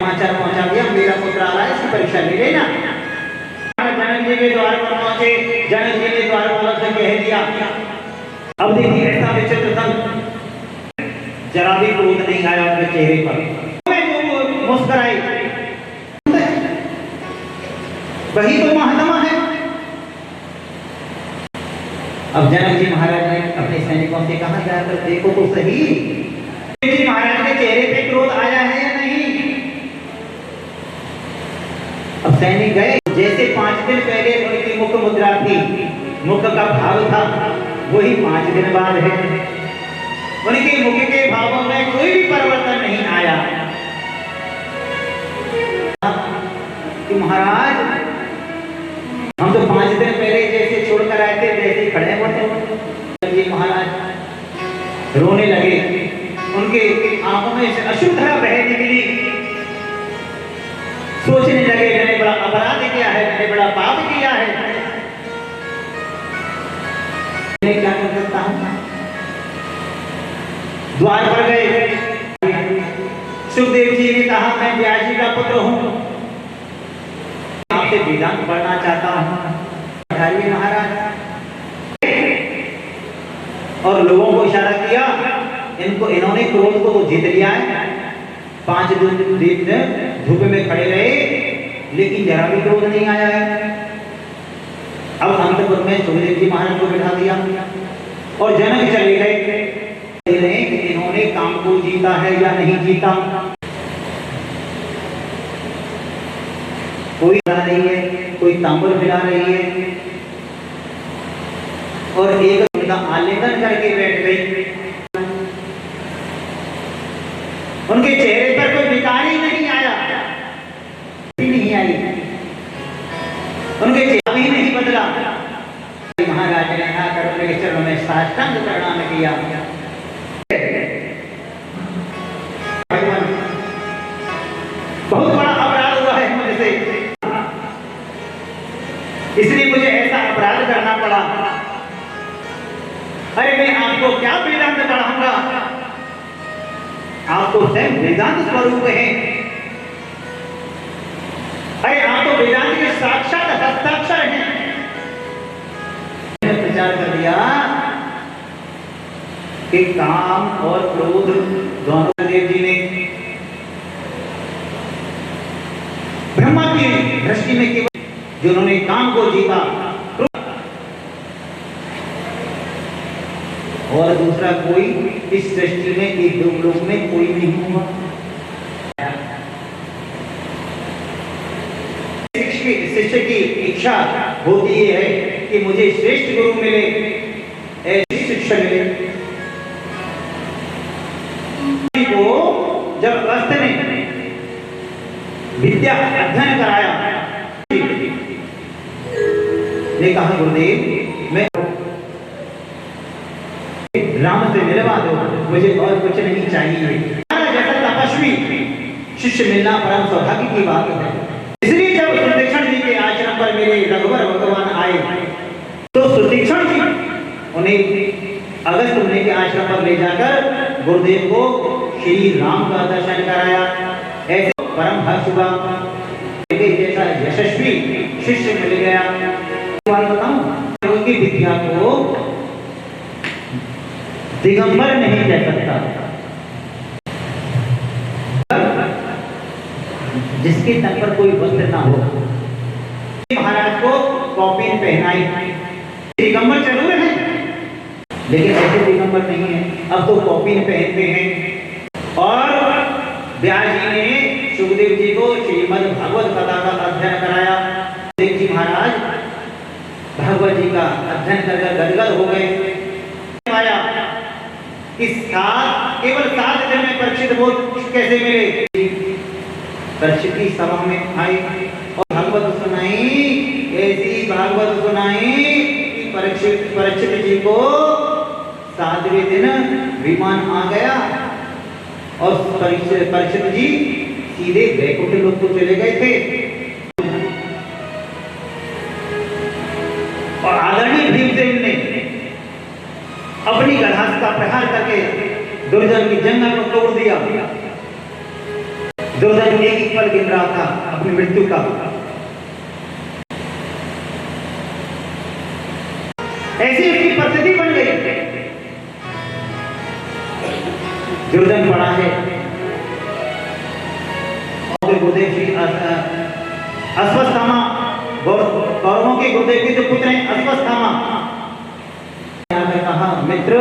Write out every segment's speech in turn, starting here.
समाचार पहुंचा दिया, मेरा पुत्र आ रहा है, इसकी परीक्षा ले लेना। जनक जी के द्वार पर पहुंचे, जनक जी ने द्वार वालों से कह दिया, अब देखिए ऐसा विचित्र था, जरा भी क्रोध नहीं आया उनके चेहरे पर, मुस्कुराई। वही तो महात्मा है। अब जनक जी महाराज ने अपने सैनिकों से कहा, जाकर देखो तो सही जी महाराज के चेहरे पे क्रोध आया है या नहीं। अब सैनिक गए, जैसे 5 दिन पहले उनकी मुख मुद्रा थी, मुख का भाव था, वही 5 दिन बाद है। उनके मुख के भावों में कोई भी परिवर्तन नहीं आया कि महाराज हम तो 5 दिन पहले जैसे छोड़कर आए थे वैसे ही खड़े हुए थे। महाराज रोने लगे, उनके आंखों में से अश्रुधारा बह निकली, सोचने लगे मैंने बड़ा अपराध किया है, मैंने बड़ा पाप किया है, मैं क्या कर सकता हूं। द्वार पर गए, सुखदेव जी ने कहा मैं व्यास जी का पुत्र हूं, आपसे वेदांत पढ़ना चाहता हूं। महाराज और लोगों को इशारा किया, इन्होंने क्रोध को तो जीत लिया है। 5 दिन धूप में खड़े रहे लेकिन जरा भी क्रोध नहीं आया है। अब अंतपुर में सुखदेव जी महाराज को बिठा दिया और जनक चले गए कि इन्होंने काम को जीता है या नहीं जीता। कोई हिला रही है, कोई तांबुल हिला रही है और एक उनका आलिंगन करके बैठ गई। उनके चेहरे पर कोई विकार ही नहीं आया, नहीं आई, उनके चेहरा भी नहीं बदला। महाराज ने आकर उनके चरणों में साष्टांग प्रणाम किया। बहुत बड़ा अपराध हुआ है मुझसे, इसलिए मुझे ऐसा अपराध करना पड़ा। अरे मैं आपको क्या वेदांत पढ़ाऊंगा, आप तो स्वयं वेदांत स्वरूप हैं। अरे आप तो वेदांत के साक्षात हस्ताक्षर हैं। प्रचार कर दिया कि काम और क्रोध दोनों देव जी ने ब्रह्मा की दृष्टि में केवल जिन्होंने काम को जीता, और दूसरा कोई इस सृष्टि में एक दो लोग में कोई नहीं हुआ। शिष्य की इच्छा होती है कि मुझे श्रेष्ठ गुरु मिले, ऐसे शिक्षक मिले। को जब अगस्त्य ने विद्या अध्ययन कराया, ने कहा गुरुदेव मैं राम से मिलवा दो, मुझे और कुछ नहीं चाहिए। जैसा तपस्वी शिष्य मिलना परम सौभाग्य की बात है। इसलिए जब सुतीक्षण जी के आश्रम पर मेरे रघुवर भगवान आए तो सुतीक्षण जी उन्हें अगस्त मुनि के आश्रम पर ले जाकर गुरुदेव को श्री राम का दर्शन कराया। ऐसे परम हर्ष हुआ, जैसा यशस्वी शिष्य मिल गया। बताऊं उनकी विद्या को दिगंबर नहीं कह सकता, जिसके तन पर कोई वस्त्र ना हो। महाराज को कौपीन पहनाई, दिगंबर जरूर है लेकिन ऐसे दिगंबर नहीं है। अब तो कौपीन पहनते हैं। और व्यास जी ने सुखदेव जी को श्रीमद् भागवत कथा का अध्ययन कराया। सुखदेव जी महाराज भागवत जी का अध्ययन कर गदगद हो गए। केवल 7 दिन में परीक्षित बोल कैसे मिले। परीक्षित की सभा में आए और भागवत सुनाई, ऐसी भागवत सुनाई कि परीक्षित जी को 7वें दिन विमान आ गया और परीक्षित जी सीधे वैकुंठ लोक को चले गए थे। और आदरणीय भीमसेन ने अपनी गदा का प्रहार करके दुर्जन की जंगल को तोड़ दिया। दुर्योधन एक ही पल गिन रहा था अपनी मृत्यु का। ऐसी उसकी परिस्थिति बन गई। दुर्योधन पड़ा है गुरुदेव श्री अश्वत्थामा, कौरवों के गुरुदेव के जो पुत्र हैं अश्वत्थामा, कहा मित्र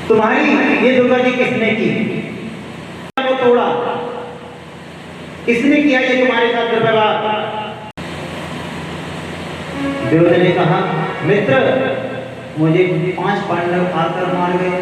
तुम्हारी ये दुर्गा जी किसने की, वो तोड़ा किसने किया ये तुम्हारे साथ दुर्व्यवहार। दुर्योधन ने कहा मित्र मुझे 5 पांडव आकर मार गए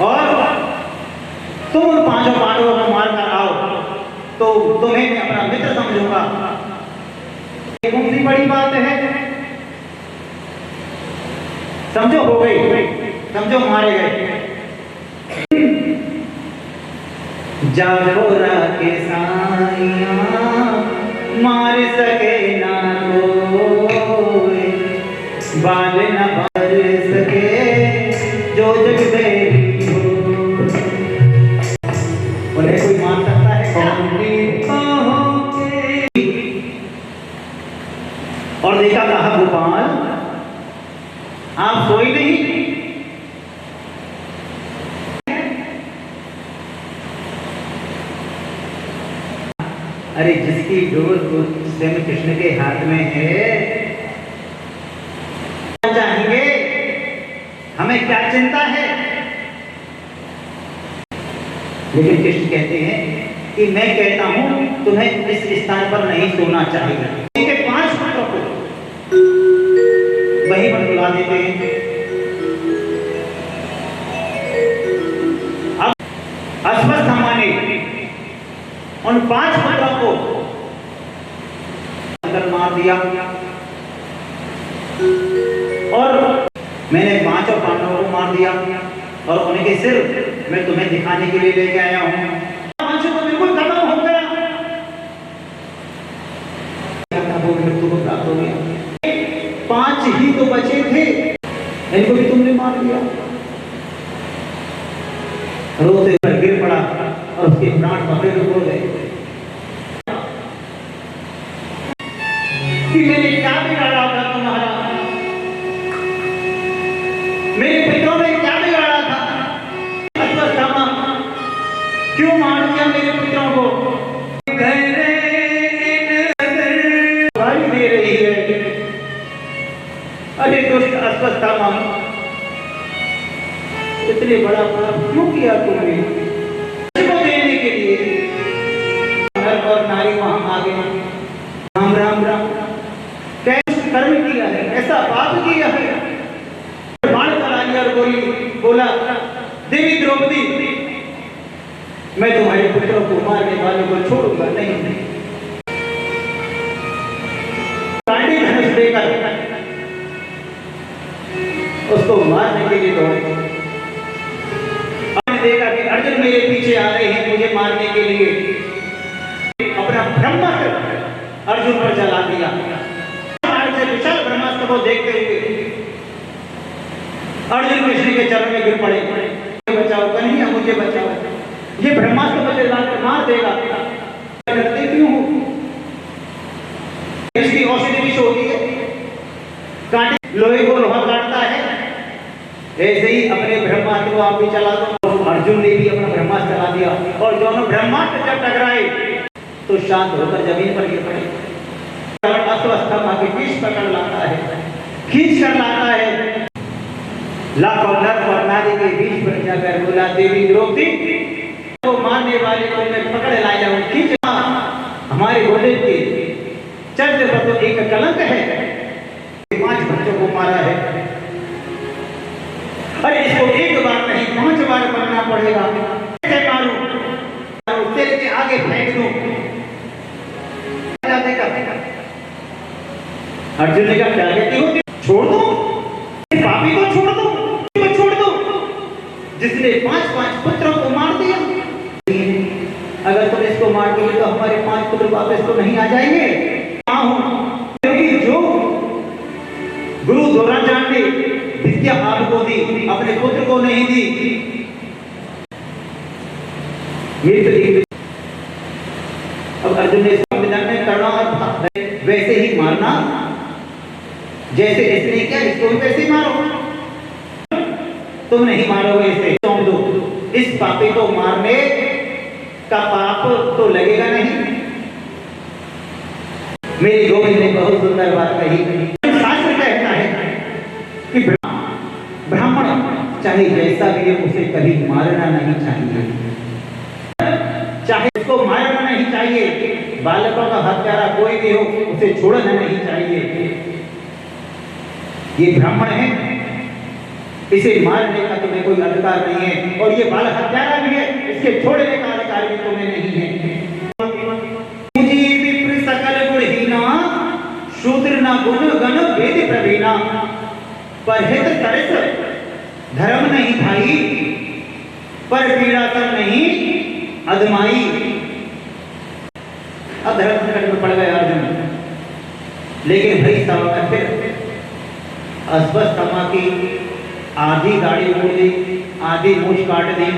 और तुम उन 5 पांडवों को मार कर आओ तो तुम्हें मैं अपना मित्र समझूंगा। कौन सी बड़ी बात है, समझो हो गई, समझो मारे गए। जागोरा के साइया मार सके ना कोई, बाल न भर सके जो जग देवी हो। उन्हें कोई मान सकता है और देखा कहा गोपाल आप सोई नहीं, अरे जिसकी डोर स्वयं कृष्ण के हाथ में है चाहेंगे, हमें क्या चिंता है। लेकिन कृष्ण कहते हैं कि मैं कहता हूं तुम्हें इस स्थान पर नहीं सोना चाहिए। 5 पुत्रों को वहीं पर बुला देते हैं। अब अश्वत्थामा ने उन 5 पुत्रों को अंदर मार दिया और मैंने 5 पांडवों को मार दिया और उनके सिर मैं तुम्हें दिखाने के लिए लेके आया हूं। 5 तो बिल्कुल खत्म हो गया, वो मृत्यु को प्राप्त हो गया। 5 ही तो बचे थे, इनको भी तुमने मार दिया। रोते पर गिर पड़ा और उसके प्राण पकड़े हो गए कि मैंने क्या बिगाड़ा था तुम्हारा, मेरे पितरों ने क्या बिगाड़ा था। अश्वत्थामा क्यों मार दिया मेरे पितरों को। दे रही है, अरे दुष्ट अश्वत्थामा इतने बड़ा पाप क्यों किया तुमने। इसको देने के लिए नर और नारी वहां आ गए। राम राम राम कैसे कर्म किया है, ऐसा पाप किया है। बाण चला लिया और बोला देवी द्रौपदी मैं तुम्हारे पुत्रों को मारने वालों को छोड़ूंगा नहीं। कांडी धनुष लेकर उसको मारने के लिए दौड़े। देखा कि अर्जुन मेरे पीछे आ रहे हैं मुझे मारने के लिए, अपना ब्रह्मास्त्र अर्जुन पर चला दिया। विशाल ब्रह्मास्त्र को देखते हुए अर्जुन कृष्ण के चरण में गिर पड़े। बचाओ कन्हैया मुझे बचाओ, ये ब्रह्मास्त्र मुझे लाकर मार देगा। डरते क्यों हो, इसकी औषधि विष होती है, कांटे लोहे को लोहा काटता है, ऐसे ही अपने ब्रह्मास्त्र को आप भी चला दो। अर्जुन ने भी अपना ब्रह्मास्त्र चला दिया और दोनों ब्रह्मास्त्र जब टकराए तो शांत होकर जमीन पर गिर पड़े। अश्वत्थामा के विष पकड़ लाता है, खींच कर लाता है। लाखों नर और नारी के बीच पर जाकर बोला देवी द्रौपदी को मारने वाले को मैं पकड़ लाया हूं, खींच। हमारे गुरुदेव के चरित्र पर तो एक कलंक है, 5 बच्चों को मारा है। अरे इसको एक बार नहीं 5 बार करना पड़ेगा। कैसे मारूं, तेरे के आगे फेंक दूं। अर्जुन ने कहा क्या कहती हो, छोड़ दो पापी को, छोड़ दो छोड़ दो जिसने 5 पुत्रों को मार दिया। अगर तुम इसको मार दोगे तो हमारे 5 पुत्र वापस तो नहीं आ जाएंगे। क्योंकि जो गुरु द्रोणाचार्य ने विद्या आपको दी, अपने पुत्र को नहीं दी। ये तो एक अब अर्जुन ने संविधान में करना और वैसे ही मारना, जैसे इसने क्या इसको भी वैसे ही मारो। तुम नहीं मारोगे इसे, सौंप दो। इस पापी को मारने का पाप तो लगेगा नहीं। मेरे गोविंद ने बहुत सुंदर बात कही। शास्त्र कहता है कि ब्राह्मण चाहे जैसा भी हो उसे कभी मारना नहीं चाहिए, चाहे उसको मारना नहीं चाहिए। बालकों का हत्यारा कोई भी हो उसे छोड़ना नहीं चाहिए। ये ब्राह्मण है, इसे मारने का तुम्हें कोई अधिकार नहीं है, और ये बाल हत्यारा भी है, इसके छोड़ने का अधिकार भी तुम्हें नहीं है। विप्र सकल गुणहीना, शूद्र न गुण गण वेद प्रवीणा, परहित तरस धर्म नहीं भाई, पर पीड़ा तम नहीं अदमाई। अब धर्म संकट में पड़ गए अर्जुन, लेकिन भाई साहब फिर अस्वस्थमा की आधी दाढ़ी उड़ दी, आधी मूछ काट दी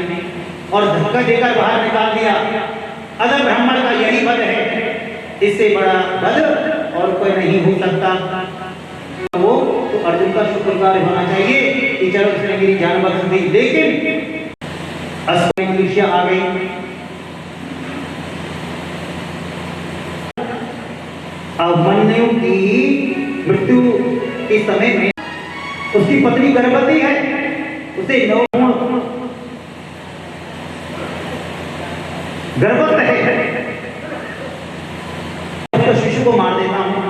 और धक्का देकर बाहर निकाल दिया। अगर ब्राह्मण का यही बद है, इससे बड़ा बद और कोई नहीं हो सकता। वो तो अर्जुन का शुक्रगुजार होना चाहिए कि चलो इसने मेरी जान बख्श दी। लेकिन मनुष्य आ गई। अभिमन्यु की मृत्यु के समय में उसकी पत्नी गर्भवती है, उसे 9 गर्भवत है। तो शिशु को मार देता हूं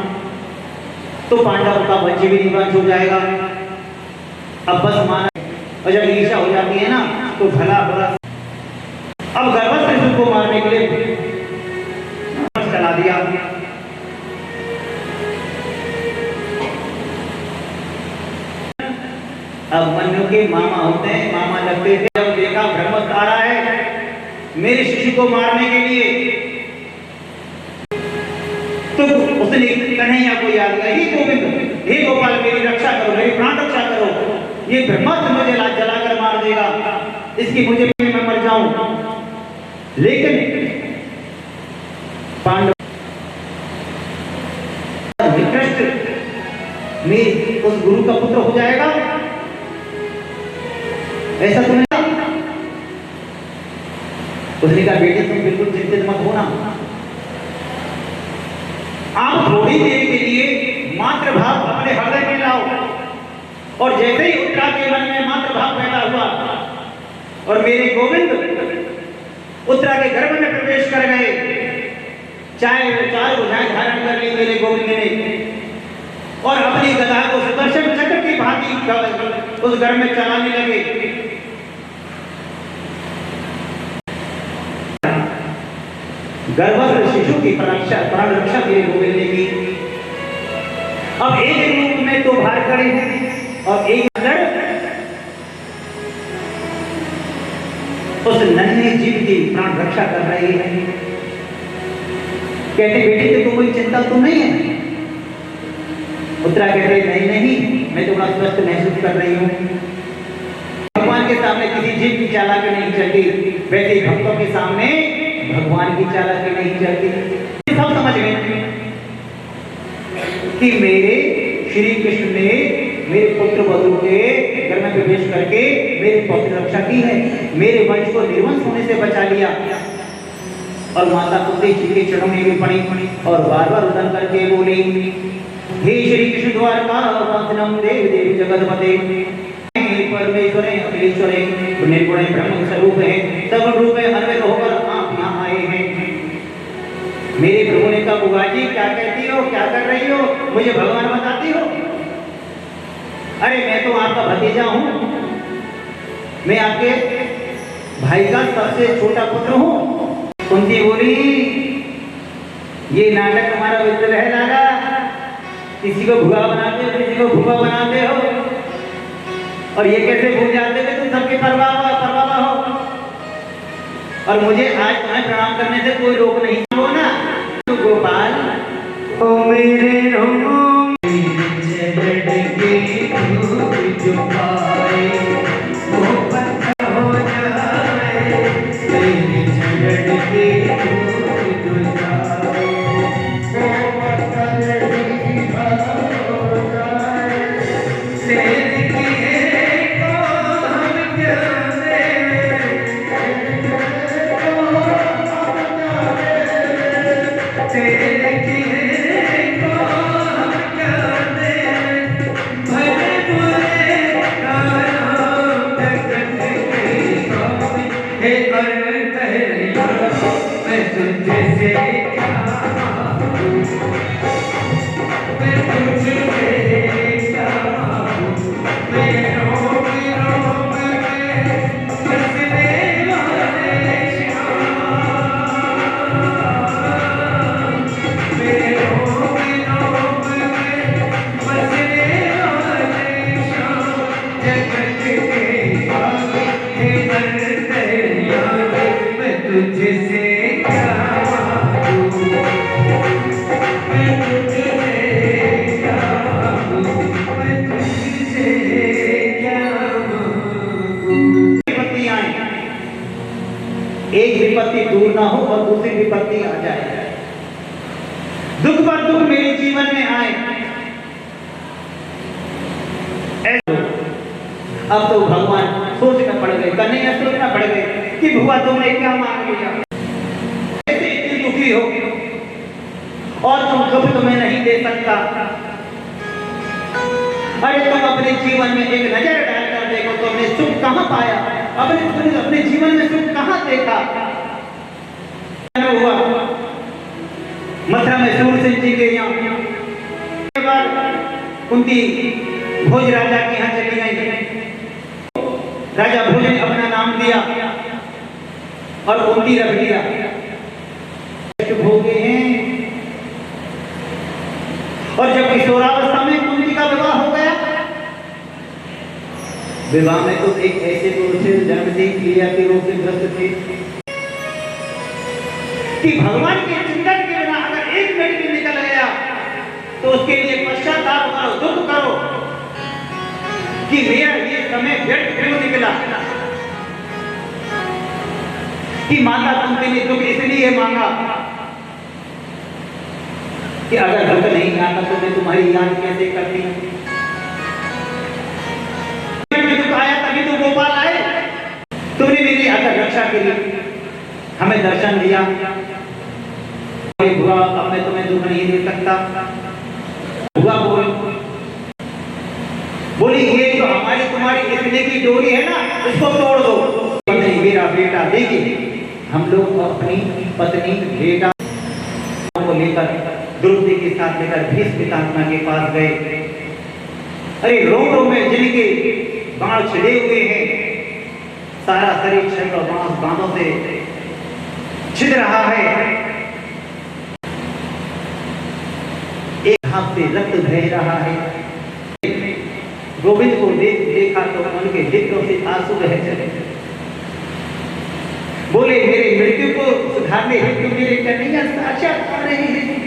तो पांडवों का बच्चे भी निवास हो जाएगा। अब बस माना, और जब ईर्ष्या हो जाती है ना तो भला भला। अब गर्भवत शिशु को मारने के लिए चला दिया। अब मनु के मामा होते हैं, मामा लगते थे। जब देखा ब्रह्मस्त्र आ रहा है मेरे शिशु को मारने के लिए, तो उसने कन्हैया को याद किया, हे गोविंद, हे गोपाल, मेरी रक्षा करो, मेरी प्राण रक्षा करो। ये ब्रह्मास्त्र मुझे जलाकर मार देगा, इसकी मुझे मैं मर जाऊं। लेकिन पांडव में उस गुरु का पुत्र हो जाएगा, ऐसा तो नहीं। उसने कहा बेटे तुम बिल्कुल चिंतित मत होना, आप थोड़ी देर के लिए मातृभाव अपने हृदय में लाओ। और जैसे ही उत्तरा के मन में मातृभाव पैदा हुआ और मेरे गोविंद उत्तरा के गर्भ में प्रवेश कर गए, चाहे चार भुजाएं धारण कर ली मेरे गोविंद ने, और अपनी गदा को सुदर्शन चक्र की भांति उस गर्भ में चलाने लगे। गर्भस्थ शिशु की प्राण रक्षा मेरे गोविंद ने की। अब एक रूप में तो बाहर खड़े हैं और एक अंदर उस नन्हे जीव की प्राण रक्षा कर रहे हैं। कहते बेटी तेरे को कोई चिंता तो नहीं है? उत्तरा कहते नहीं नहीं, मैं तो बड़ा स्वस्थ महसूस कर रही हूँ। भगवान के सामने किसी जीव की चालाकी नहीं चलती, वैसे ही भक्तों के सामने भगवान की चालाकी नहीं चलती। सब समझ गए कि मेरे श्री कृष्ण ने मेरे पुत्र वधु के घर में प्रवेश करके मेरे पुत्र रक्षा की है, मेरे वंश को निर्वंश होने से बचा लिया। और माता कुंती जी के चरणों में भी पड़ी और बार बार रुदन करके बोली, हे श्री कृष्ण द्वारका वासनम देव देव जगतपते, परमेश्वर अखिलेश्वर निर्गुण ब्रह्म स्वरूप है, सब रूप में अन्वित होकर आप यहाँ आए हैं। मेरे प्रभु ने कहा बुआ जी क्या कहती हो, क्या कर रही हो, मुझे भगवान बताती हो? अरे मैं तो आपका भतीजा हूँ, मैं आपके भाई का सबसे छोटा पुत्र हूँ। कुंती बोली ये नाटक तुम्हारा विचित्र है लाला, किसी को भुआ बनाते हो, किसी को भुआ बनाते हो, और ये कैसे भूल जाते थे तुम सबके परवाह हो। और मुझे आज तुम्हें प्रणाम करने से कोई रोक नहीं हो ना। तो गोपाल ओ मेरे हे अंतर्यामी मैं तुझसे क्या मांगू, मैं तुझसे क्या मांगू, मैं रोम रोम में बसने वाले श्याम, मैं रोम रोम में बसने वाले श्याम, जगत के स्वामी हे अंतर्यामी मैं तुझसे क्या मांगू, मैं तुझसे क्या मांगू, मैं तुझसे क्या मांगू। विपत्ति आए, एक विपत्ति दूर ना हो और दूसरी विपत्ति आ जाए, दुख पर दुख मेरे जीवन में आए, अब तो भगवान सोचना पड़ गए, कन्हैया सोचना पड़ गए कि भुआ तुमने क्या मांग लिया, ऐसे इतनी दुखी हो और तुम सुख तुम्हें नहीं दे सकता। अरे तुम अपने जीवन में एक नजर डालकर देखो, तुमने सुख कहां पाया, अपने जीवन में सुख कहां देखा। हुआ मथुरा में सूरसेन जी के यहाँ कुंती भोज राजा के यहाँ चली गई, राजा भोज ने अपना नाम दिया और कुंती रख दिया, भोगे हैं। और जब किशोरावस्था में कुंती का विवाह हो गया, विवाह में तो एक ऐसे पुरुष से जन्म से क्रिया के रोग से ग्रस्त थे कि भगवान के चिंतन के बिना अगर एक मिनट भी निकल गया तो उसके लिए पश्चाताप करो, दुख करो कि मेरा ये समय व्यर्थ क्यों निकला, कि माता कुंती ने दुख इसलिए मांगा कि अगर दुख नहीं आता तो मैं तुम्हारी याद कैसे करती। दुख आया तभी तो गोपाल आए, तुमने मेरी अगर रक्षा के लिए हमें दर्शन दिया, बुआ अब मैं तुम्हें दुख नहीं दे सकता। बुआ बोली ये जो हमारी तुम्हारी इतने की डोरी है ना, इसको तोड़ दो। पत्नी मेरा बेटा, देखिए हम लोग अपनी पत्नी बेटा को लेकर द्रौपदी के साथ लेकर भीष्म पितामह के पास गए। अरे रोम रोम में जिनके बाण छिड़े हुए हैं, सारा शरीर छल और बाणों से छिद रहा है, एक हाथ से रक्त बह रहा है। गोविंद को देखा तो उनके नेत्रों से आंसू बह चले, बोले मेरे मृत्यु को सुधारने हेतु मेरे कन्हैया साक्षात आ रहे हैं।